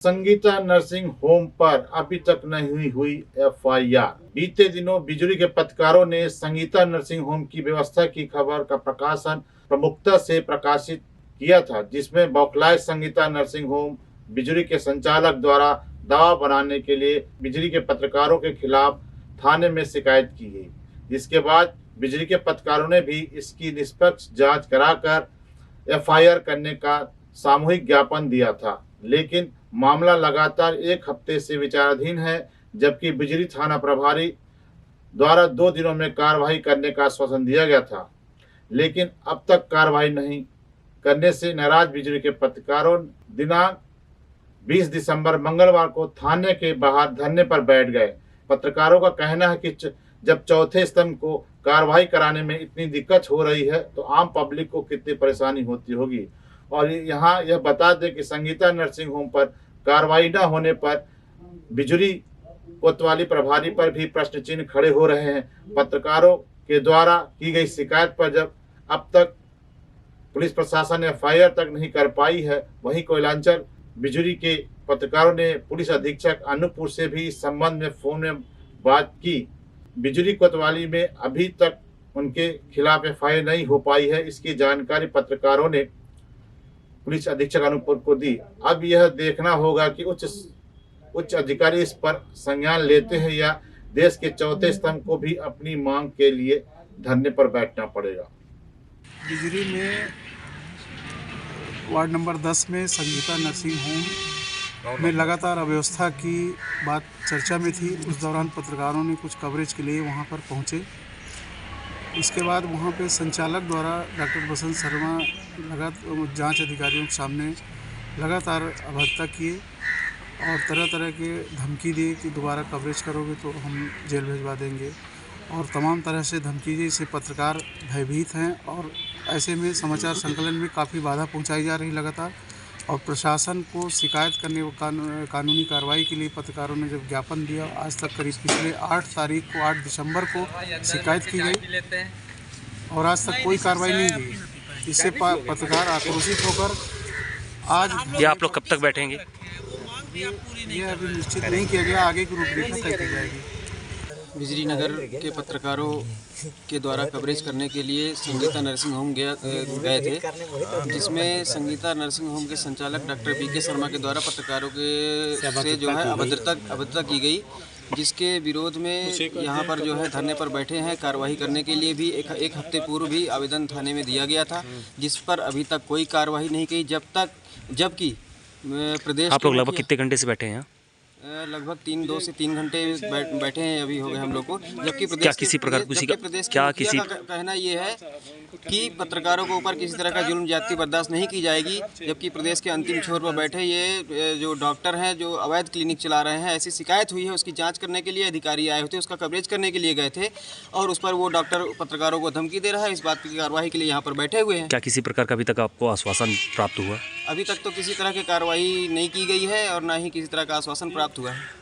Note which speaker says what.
Speaker 1: Sangeeta nursing home पर अभी तक नहीं हुई एफआईआर। बीते दिनों बिजुली के पत्रकारों ने संगीता नर्सिंग होम की व्यवस्था की खबर का प्रकाशन प्रमुखता से प्रकाशित किया था, जिसमें बौखलाए संगीता नर्सिंग होम बिजुली के संचालक द्वारा दबाव बनाने के लिए बिजली के पत्रकारों के खिलाफ थाने में शिकायत की गई। जिसके बाद बिजली के पत्रकारों ने भी इसकी निष्पक्ष जांच कराकर एफआईआर करने का सामूहिक ज्ञापन दिया था, लेकिन मामला लगातार एक हफ्ते से विचाराधीन है। जबकि बिजली थाना प्रभारी द्वारा 2 दिनों में कार्रवाई करने का आश्वासन दिया गया था, लेकिन अब तक कार्रवाई नहीं करने से नाराज बिजली के पत्रकारों दिनांक 20 दिसंबर मंगलवार को थाने के बाहर धरने पर बैठ गए। पत्रकारों का कहना है कि जब चौथे स्तंभ को कार्रवाई कराने में इतनी दिक्कत हो रही है तो आम पब्लिक को कितनी परेशानी होती होगी। और यहाँ यह बता दें कि संगीता नर्सिंग होम पर कार्रवाई न होने पर बिजली कोतवाली प्रभारी पर भी प्रश्न चिन्ह खड़े हो रहे हैं। पत्रकारों के द्वारा की गई शिकायत पर जब अब तक पुलिस प्रशासन एफआईआर तक नहीं कर पाई है, वहीं कोयलांचल बिजली के पत्रकारों ने पुलिस अधीक्षक अनूपपुर से भी इस संबंध में फोन में बात की। बिजली कोतवाली में अभी तक उनके खिलाफ एफआईआर नहीं हो पाई है, इसकी जानकारी पत्रकारों ने पुलिस अधीक्षक अनूपपुर को दी। अब यह देखना होगा कि उच्च अधिकारी इस पर संज्ञान लेते हैं या देश के चौथे स्तंभ को भी अपनी मांग के लिए धरने पर बैठना पड़ेगा।
Speaker 2: बिजली में वार्ड नंबर 10 में संगीता नर्सिंग होम में लगातार अव्यवस्था की बात चर्चा में थी। उस दौरान पत्रकारों ने कुछ कवरेज के लिए वहां पर पहुंचे। इसके बाद वहां पे संचालक द्वारा डॉक्टर बसंत शर्मा लगातार जांच अधिकारियों के सामने लगातार अभद्रता किए और तरह तरह के धमकी दिए कि दोबारा कवरेज करोगे तो हम जेल भिजवा देंगे और तमाम तरह से धमकी दी। इससे पत्रकार भयभीत हैं और ऐसे में समाचार संकलन में काफ़ी बाधा पहुंचाई जा रही लगातार। और प्रशासन को शिकायत करने व कानूनी कार्रवाई के लिए पत्रकारों ने जब ज्ञापन दिया, आज तक करीब पिछले 8 दिसंबर को शिकायत की गई और आज तक कोई कार्रवाई नहीं की। इससे पत्रकार आक्रोशित होकर आज
Speaker 3: ये आप लोग कब तक बैठेंगे?
Speaker 2: ये अभी निश्चित नहीं किया गया, आगे की रूपरेखा तय की जाएगी।
Speaker 4: बिजली नगर के पत्रकारों के द्वारा कवरेज करने के लिए संगीता नर्सिंग होम गए थे, जिसमें संगीता नर्सिंग होम के संचालक डॉक्टर बीके शर्मा के द्वारा पत्रकारों के से जो है अभद्रता की गई, जिसके विरोध में यहाँ पर जो है धरने पर बैठे हैं। कार्रवाई करने के लिए भी एक हफ्ते पूर्व भी आवेदन थाने में दिया गया था, जिस पर अभी तक कोई कार्रवाई नहीं की। जबकि प्रदेश
Speaker 3: आप लोग लगभग कितने घंटे से बैठे हैं?
Speaker 4: लगभग 2 से 3 घंटे बैठे हैं अभी हो गए हम लोग को। जबकि प्रदेश
Speaker 3: क्या किसी प्रकार
Speaker 4: का कहना ये है कि पत्रकारों के ऊपर किसी तरह का जुल्म ज्यादती बर्दाश्त नहीं की जाएगी। जबकि प्रदेश के अंतिम छोर पर बैठे ये जो डॉक्टर हैं जो अवैध क्लिनिक चला रहे हैं, ऐसी शिकायत हुई है, उसकी जांच करने के लिए अधिकारी आए होते, उसका कवरेज करने के लिए गए थे और उस पर वो डॉक्टर पत्रकारों को धमकी दे रहा है। इस बात की कार्रवाई के लिए यहाँ पर बैठे हुए हैं।
Speaker 3: क्या किसी प्रकार का अभी तक आपको आश्वासन प्राप्त हुआ?
Speaker 4: अभी तक तो किसी तरह की कार्रवाई नहीं की गई है और ना ही किसी तरह का आश्वासन प्राप्त हुआ है।